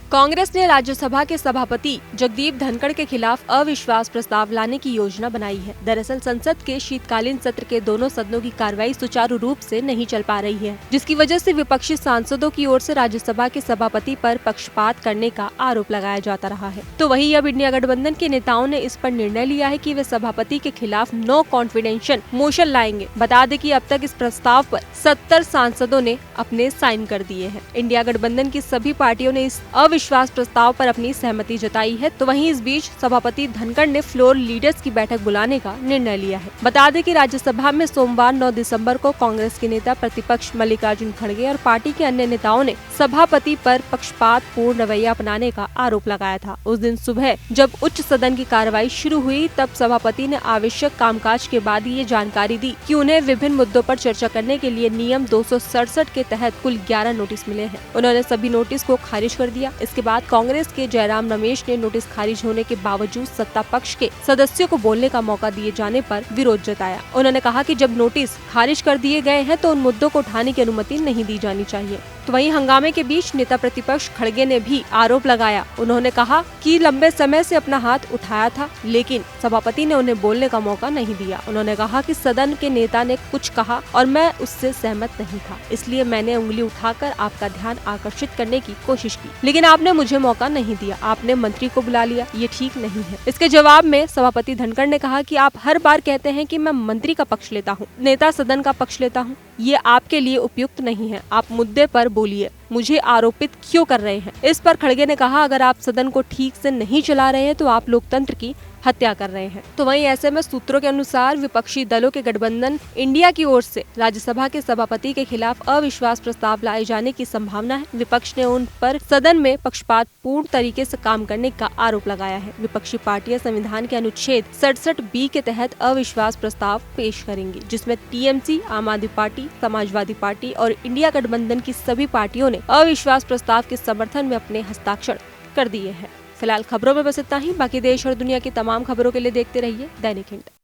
कांग्रेस ने राज्यसभा के सभापति जगदीप धनखड़ के खिलाफ अविश्वास प्रस्ताव लाने की योजना बनाई है। दरअसल संसद के शीतकालीन सत्र के दोनों सदनों की कार्रवाई सुचारू रूप से नहीं चल पा रही है, जिसकी वजह से विपक्षी सांसदों की ओर से राज्यसभा के सभापति पर पक्षपात करने का आरोप लगाया जाता रहा है। तो वहीं अब इंडिया गठबंधन के नेताओं ने इस पर निर्णय लिया है कि वे सभापति के खिलाफ नो कॉन्फिडेंशियल मोशन लाएंगे। बता दें कि अब तक इस प्रस्ताव पर 70 सांसदों ने अपने साइन कर दिए हैं। इंडिया गठबंधन की सभी पार्टियों ने इस अविश्वास प्रस्ताव पर अपनी सहमति जताई है। तो वहीं इस बीच सभापति धनखड़ ने फ्लोर लीडर्स की बैठक बुलाने का निर्णय लिया है। बता दें कि राज्यसभा में सोमवार 9 दिसंबर को कांग्रेस के नेता प्रतिपक्ष मल्लिकार्जुन खड़गे और पार्टी के अन्य नेताओं ने सभापति पर पक्षपात पूर्ण रवैया अपनाने का आरोप लगाया था। उस दिन सुबह जब उच्च सदन की कार्रवाई शुरू हुई, तब सभापति ने आवश्यक कामकाज के बाद ये जानकारी दी कि उन्हें विभिन्न मुद्दों पर चर्चा करने के लिए नियम 267 के तहत कुल 11 नोटिस मिले हैं। उन्होंने सभी नोटिस को खारिज कर दिया। इसके बाद कांग्रेस के जयराम रमेश ने नोटिस खारिज होने के बावजूद सत्ता पक्ष के सदस्यों को बोलने का मौका दिए जाने पर विरोध जताया। उन्होंने कहा कि जब नोटिस खारिज कर दिए गए हैं तो उन मुद्दों को उठाने की अनुमति नहीं दी जानी चाहिए। तो वहीं हंगामे के बीच नेता प्रतिपक्ष खड़गे ने भी आरोप लगाया। उन्होंने कहा कि लंबे समय से अपना हाथ उठाया था, लेकिन सभापति ने उन्हें बोलने का मौका नहीं दिया। उन्होंने कहा कि सदन के नेता ने कुछ कहा और मैं उससे सहमत नहीं था, इसलिए मैंने उंगली उठाकर आपका ध्यान आकर्षित करने की कोशिश की, लेकिन आपने मुझे मौका नहीं दिया। आपने मंत्री को बुला लिया, ये ठीक नहीं है। इसके जवाब में सभापति धनखड़ ने कहा कि आप हर बार कहते हैं कि मैं मंत्री का पक्ष लेता हूँ, नेता सदन का पक्ष लेता हूँ, ये आपके लिए उपयुक्त नहीं है। आप मुद्दे पर बोलिए, मुझे आरोपित क्यों कर रहे हैं। इस पर खड़गे ने कहा, अगर आप सदन को ठीक से नहीं चला रहे हैं तो आप लोकतंत्र की हत्या कर रहे हैं। तो वहीं ऐसे में सूत्रों के अनुसार विपक्षी दलों के गठबंधन इंडिया की ओर से राज्यसभा के सभापति के खिलाफ अविश्वास प्रस्ताव लाए जाने की संभावना है। विपक्ष ने उन पर सदन में पक्षपात पूर्ण तरीके से काम करने का आरोप लगाया है। विपक्षी पार्टियां संविधान के अनुच्छेद 67B के तहत अविश्वास प्रस्ताव पेश करेंगी, जिसमें टीएमसी, आम आदमी पार्टी, समाजवादी पार्टी और इंडिया गठबंधन की सभी पार्टियों ने अविश्वास प्रस्ताव के समर्थन में अपने हस्ताक्षर कर दिए हैं। फिलहाल खबरों में बस इतना ही। बाकी देश और दुनिया की तमाम खबरों के लिए देखते रहिए दैनिक हिंद।